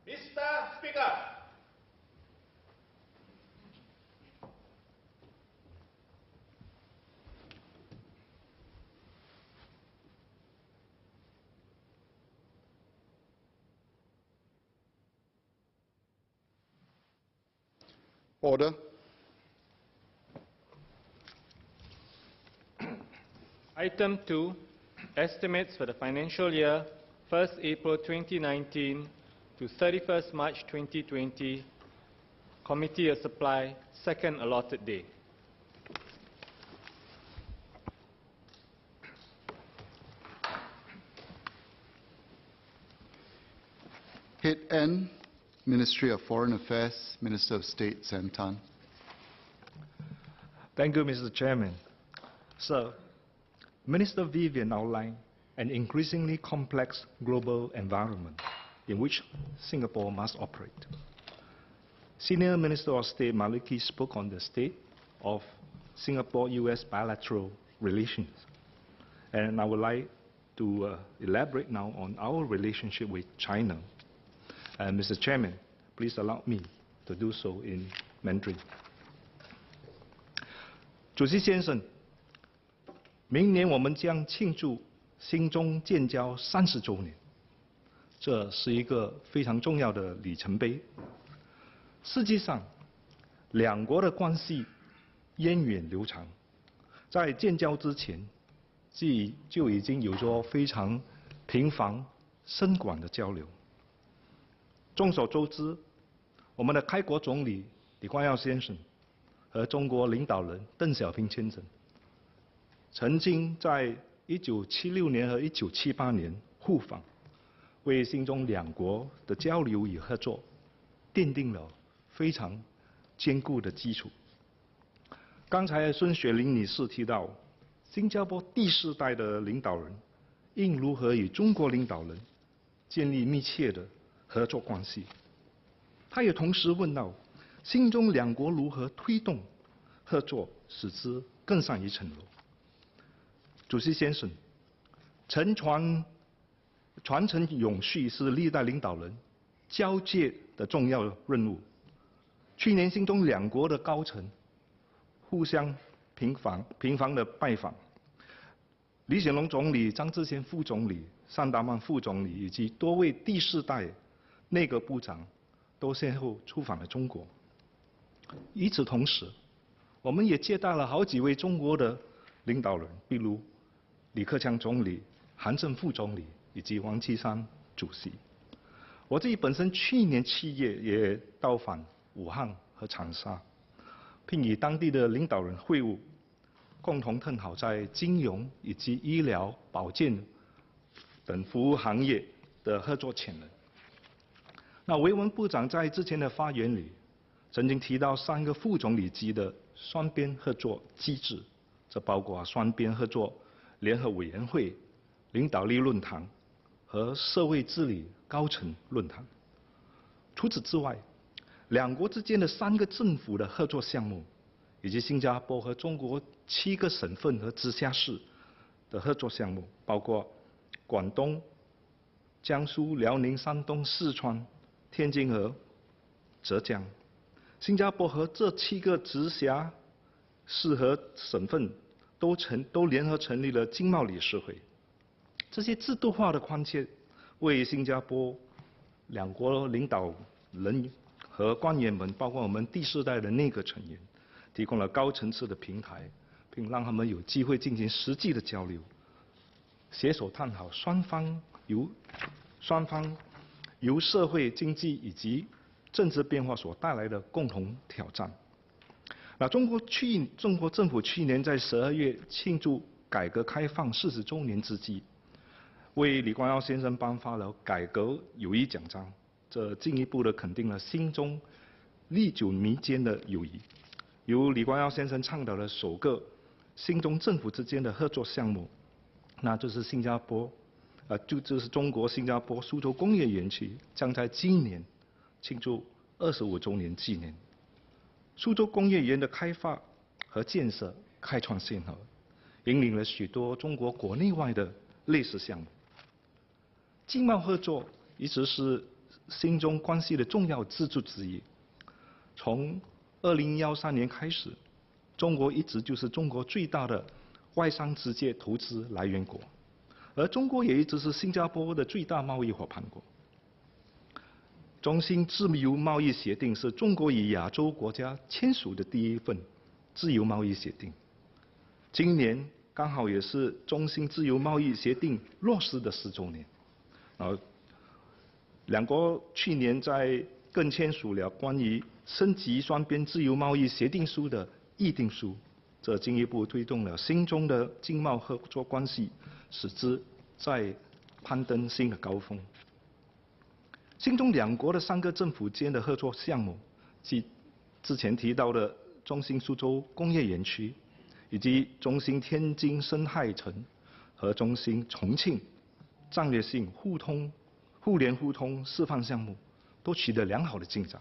Mr. Speaker. Order. Item 2, estimates for the financial year 1st April 2019 to 31st March 2020, Committee of Supply, second allotted day. Head N, Ministry of Foreign Affairs, Minister of State, Sam Tan. Thank you, Mr. Chairman. Sir, Minister Vivian outlined an increasingly complex global environment in which Singapore must operate. Senior Minister of State Maliki spoke on the state of Singapore-US bilateral relations, and I would like to elaborate now on our relationship with China. Mr. Chairman, please allow me to do so in Mandarin. 主席先生，明年我们将庆祝新中建交30周年，这是一个非常重要的里程碑。实际上，两国的关系源远流长，在建交之前，就已经有着非常频繁、深广的交流。众所周知，我们的开国总理李光耀先生和中国领导人邓小平先生曾经在1976年和1978年互访，为新中两国的交流与合作奠定了非常坚固的基础。刚才孙雪玲女士提到，新加坡第4代的领导人应如何与中国领导人建立密切的合作关系。他也同时问到，新中两国如何推动合作，使之更上一层楼。主席先生，传承永续是历代领导人交接的重要任务。去年新中两国的高层互相频繁的拜访，李显龙总理、张志贤副总理、尚达曼副总理以及多位第4代内阁部长都先后出访了中国。与此同时，我们也接待了好几位中国的领导人，比如李克强总理、韩正副总理以及王岐山主席。我自己本身去年7月也到访武汉和长沙，并与当地的领导人会晤，共同探讨在金融以及医疗、保健等服务行业的合作潜能。那维文部长在之前的发言里曾经提到3个副总理级的双边合作机制，这包括双边合作联合委员会、领导力论坛和社会治理高层论坛。除此之外，两国之间的3个政府的合作项目，以及新加坡和中国7个省份和直辖市的合作项目，包括广东、江苏、辽宁、山东、四川、天津和浙江。新加坡和这7个直辖市和省份都联合成立了经贸理事会。这些制度化的关切，为新加坡两国领导人和官员们，包括我们第4代的内阁成员，提供了高层次的平台，并让他们有机会进行实际的交流，携手探讨双方由社会、经济以及政治变化所带来的共同挑战。那中国政府去年在12月庆祝改革开放40周年之际，为李光耀先生颁发了改革友谊奖章，这进一步的肯定了新中历久弥坚的友谊。由李光耀先生倡导的首个新中政府之间的合作项目，那就是就是中国新加坡苏州工业园区将在今年庆祝25周年纪念。苏州工业园的开发和建设开创先河，引领了许多中国国内外的类似项目。经贸合作一直是新中关系的重要支柱之一。从2013年开始，中国一直就是中国最大的外商直接投资来源国，而中国也一直是新加坡的最大贸易伙伴国。中新自由贸易协定是中国与亚洲国家签署的第一份自由贸易协定，今年刚好也是中新自由贸易协定落实的10周年。两国去年更签署了关于升级双边自由贸易协定书的议定书，这进一步推动了新中的经贸合作关系，使之再攀登新的高峰。新中两国的3个政府间的合作项目，即之前提到的中新苏州工业园区，以及中新天津生态城和中新重庆战略性互联互通示范项目，都取得良好的进展。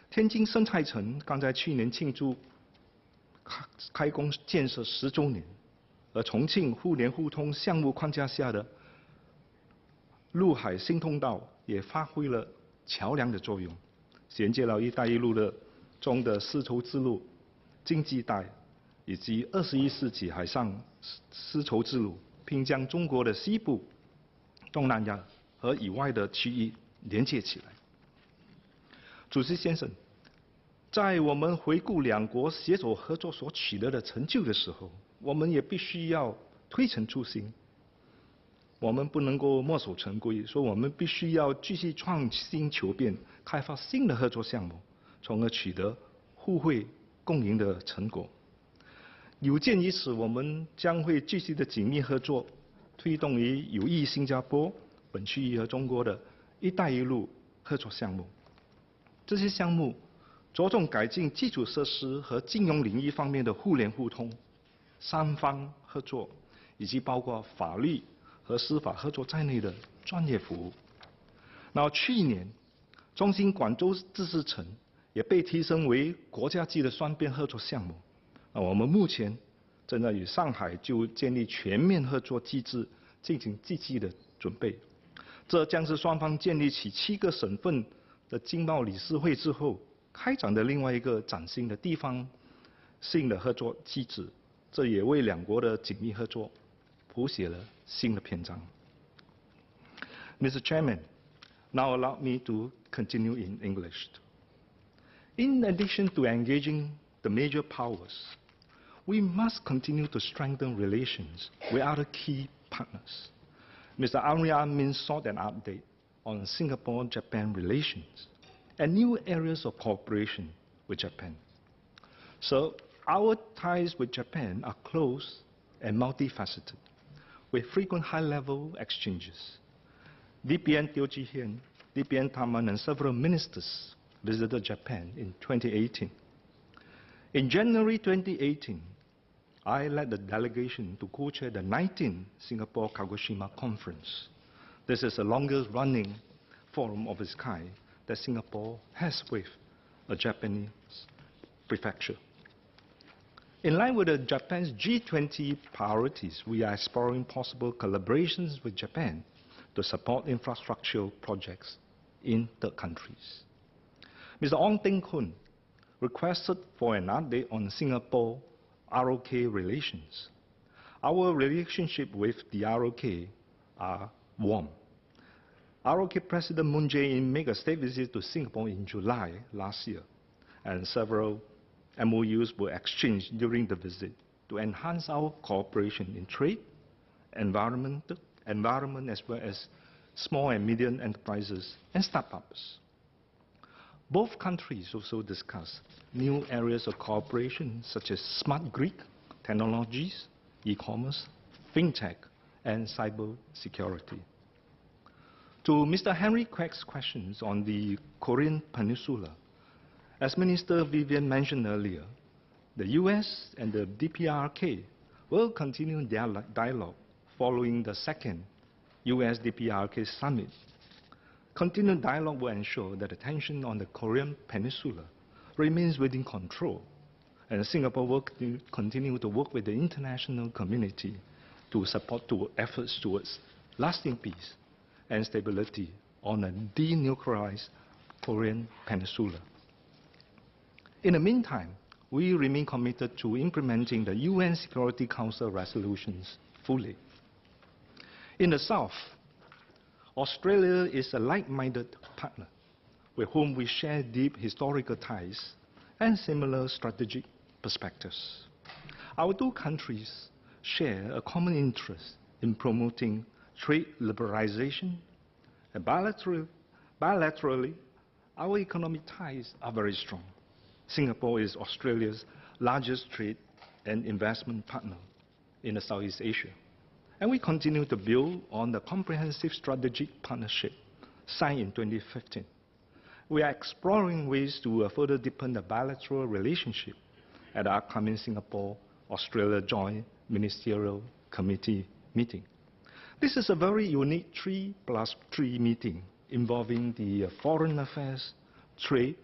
天津生态城刚在去年庆祝开工建设10周年，而重庆互联互通项目框架下的陆海新通道也发挥了桥梁的作用，衔接了“一带一路”中的丝绸之路经济带，以及21世纪海上丝绸之路，并将中国的西部、东南亚和以外的区域连接起来。主席先生，在我们回顾两国携手合作所取得的成就的时候，我们也必须要推陈出新。我们不能够墨守成规，说我们必须要继续创新求变，开发新的合作项目，从而取得互惠共赢的成果。有鉴于此，我们将会继续的紧密合作，推动于有益新加坡、本区域和中国的“一带一路”合作项目。这些项目着重改进基础设施和金融领域方面的互联互通、3方合作，以及包括法律和司法合作在内的专业服务。然后去年，中新广州知识城也被提升为国家级的双边合作项目。我们目前正在与上海就建立全面合作机制进行积极的准备。这将是双方建立起7个省份的经贸理事会之后开展的另外一个崭新的地方性的合作机制，这也为两国的紧密合作谱写了新的篇章。Mr. Chairman, now allow me to continue in English. In addition to engaging the major powers, we must continue to strengthen relations with other key partners. Mr. Arian Min sought an update on Singapore-Japan relations and new areas of cooperation with Japan. So, our ties with Japan are close and multifaceted, with frequent high-level exchanges. DPN Teo Ji-hian, DPN Taman, and several ministers visited Japan in 2018. In January 2018, I led the delegation to co-chair the 19th Singapore Kagoshima Conference. This is the longest-running forum of its kind that Singapore has with a Japanese prefecture. In line with Japan's G20 priorities, we are exploring possible collaborations with Japan to support infrastructural projects in third countries. Mr. Ong Teng Koon requested for an update on Singapore-ROK relations. Our relationship with the ROK are warm. ROK President Moon Jae-in made a state visit to Singapore in July last year, and several MOUs were exchanged during the visit to enhance our cooperation in trade, environment as well as small and medium enterprises and startups. Both countries also discussed new areas of cooperation such as smart grid technologies, e-commerce, fintech, and cyber security. To Mr. Henry Quek's questions on the Korean Peninsula, as Minister Vivian mentioned earlier, the US and the DPRK will continue dialogue following the second US-DPRK summit. Continued dialogue will ensure that the tension on the Korean Peninsula remains within control, and Singapore will continue to work with the international community to support efforts towards lasting peace and stability on a denuclearized Korean peninsula. In the meantime, we remain committed to implementing the UN Security Council resolutions fully. In the South, Australia is a like-minded partner with whom we share deep historical ties and similar strategic perspectives. Our two countries share a common interest in promoting trade liberalization, and bilaterally, our economic ties are very strong. Singapore is Australia's largest trade and investment partner in the Southeast Asia, and we continue to build on the comprehensive strategic partnership signed in 2015. We are exploring ways to further deepen the bilateral relationship at the upcoming Singapore-Australia Joint Ministerial Committee meeting. This is a very unique 3+3 meeting involving the Foreign Affairs, Trade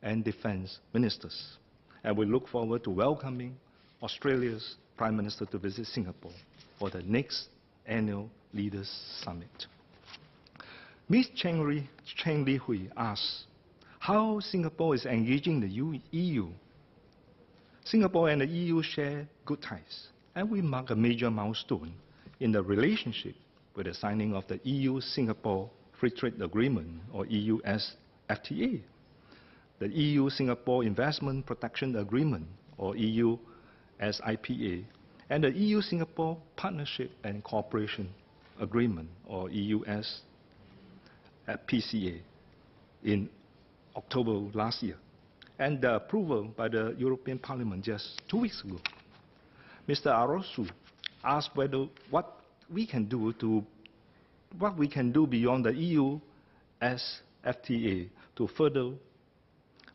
and Defense Ministers. And we look forward to welcoming Australia's Prime Minister to visit Singapore for the next annual Leaders Summit. Ms. Cheng Li Hui asks how Singapore is engaging the EU. Singapore and the EU share good ties, and we mark a major milestone in the relationship with the signing of the EU-Singapore Free Trade Agreement, or EU-FTA, the EU-Singapore Investment Protection Agreement, or EU-SIPA, and the EU-Singapore Partnership and Cooperation Agreement, or EU-SPCA, in October last year, and the approval by the European Parliament just 2 weeks ago. Mr. Arosu asked what we can do beyond the EU-SFTA to further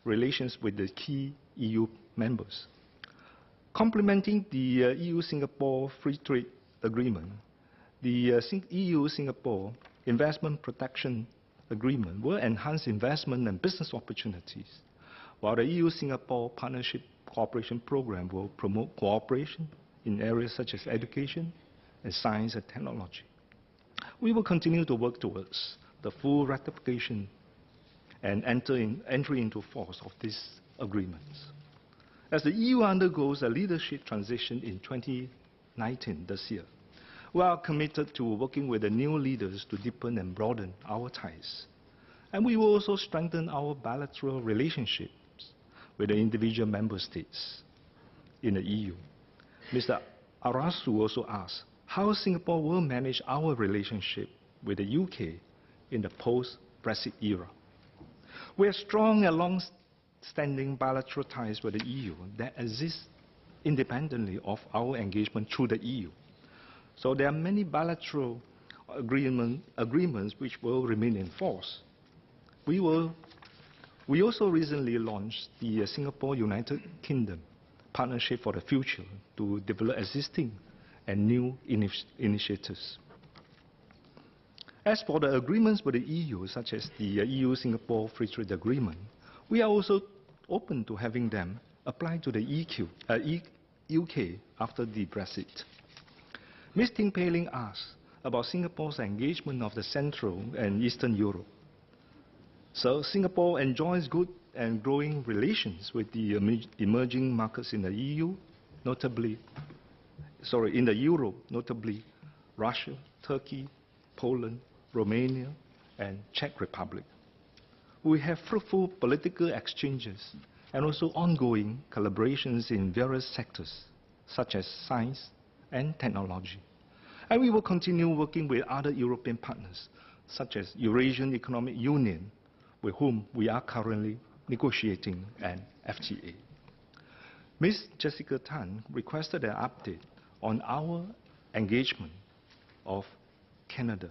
relations with the key EU members. Complementing the EU-Singapore Free Trade Agreement, the EU-Singapore Investment Protection Agreement will enhance investment and business opportunities, while the EU-Singapore Partnership Cooperation Program will promote cooperation in areas such as education and science and technology. We will continue to work towards the full ratification and entry into force of these agreements. As the EU undergoes a leadership transition in 2019, this year, we are committed to working with the new leaders to deepen and broaden our ties. And we will also strengthen our bilateral relationships with the individual member states in the EU. Mr. Arasu also asked how Singapore will manage our relationship with the UK in the post-Brexit era. We have strong and long-standing bilateral ties with the EU that exist independently of our engagement through the EU. So there are many bilateral agreements which will remain in force. We also recently launched the Singapore-United Kingdom Partnership for the Future to develop existing and new initiatives. As for the agreements with the EU, such as the EU-Singapore Free Trade Agreement, we are also open to having them applied to the UK after the Brexit. Ms. Ting Pei Ling asked about Singapore's engagement of the Central and Eastern Europe. So Singapore enjoys good and growing relations with the emerging markets in the Europe, notably Russia, Turkey, Poland, Romania, and Czech Republic. We have fruitful political exchanges and also ongoing collaborations in various sectors, such as science and technology. And we will continue working with other European partners, such as Eurasian Economic Union, with whom we are currently negotiating an FTA. Ms. Jessica Tan requested an update on our engagement of Canada.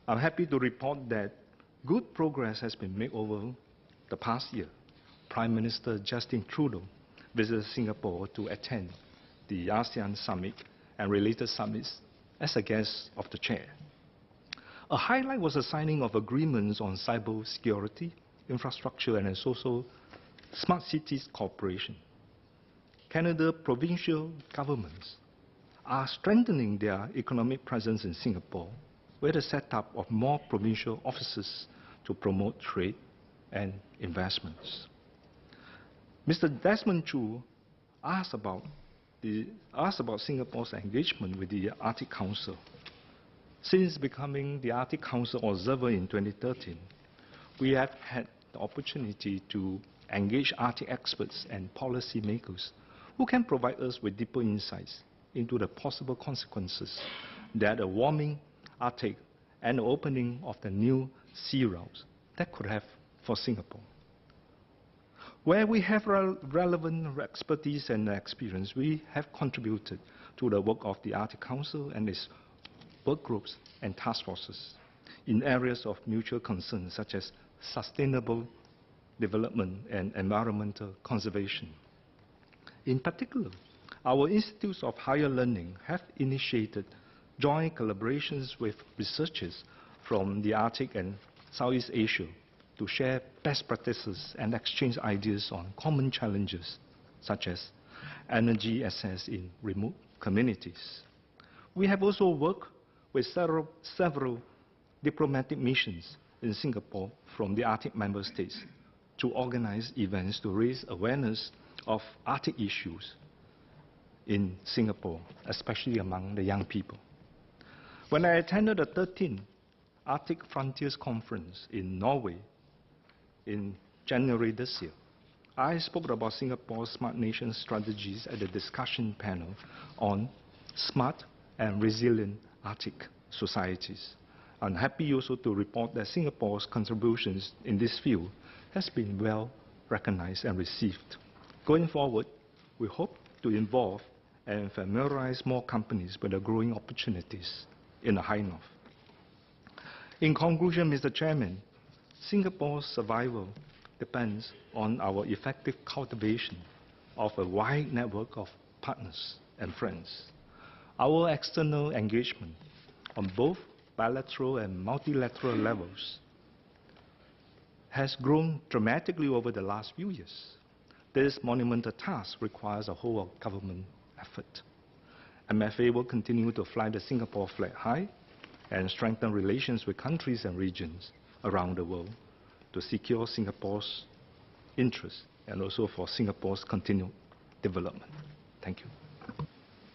I'm happy to report that good progress has been made over the past year. Prime Minister Justin Trudeau visited Singapore to attend the ASEAN Summit and related summits as a guest of the chair. A highlight was the signing of agreements on cyber security, infrastructure, and also smart cities cooperation. Canada provincial governments are strengthening their economic presence in Singapore with the setup of more provincial offices to promote trade and investments. Mr. Desmond Chu asked about Singapore's engagement with the Arctic Council. Since becoming the Arctic Council observer in 2013, we have had the opportunity to engage Arctic experts and policymakers who can provide us with deeper insights into the possible consequences that a warming Arctic and the opening of the new sea routes that could have for Singapore. Where we have relevant expertise and experience, we have contributed to the work of the Arctic Council and its work groups and task forces in areas of mutual concern such as sustainable development and environmental conservation. In particular, our institutes of higher learning have initiated joint collaborations with researchers from the Arctic and Southeast Asia to share best practices and exchange ideas on common challenges, such as energy access in remote communities. We have also worked with several diplomatic missions in Singapore from the Arctic member states to organize events to raise awareness of Arctic issues in Singapore, especially among the young people. When I attended the 13th Arctic Frontiers Conference in Norway in January this year, I spoke about Singapore's Smart Nation strategies at the discussion panel on smart and resilient Arctic societies. I'm happy also to report that Singapore's contributions in this field has been well recognized and received. Going forward, we hope to involve and familiarize more companies with the growing opportunities in the High North. In conclusion, Mr. Chairman, Singapore's survival depends on our effective cultivation of a wide network of partners and friends. Our external engagement on both bilateral and multilateral levels has grown dramatically over the last few years. This monumental task requires a whole of government effort. MFA will continue to fly the Singapore flag high and strengthen relations with countries and regions around the world to secure Singapore's interests and also for Singapore's continued development. Thank you.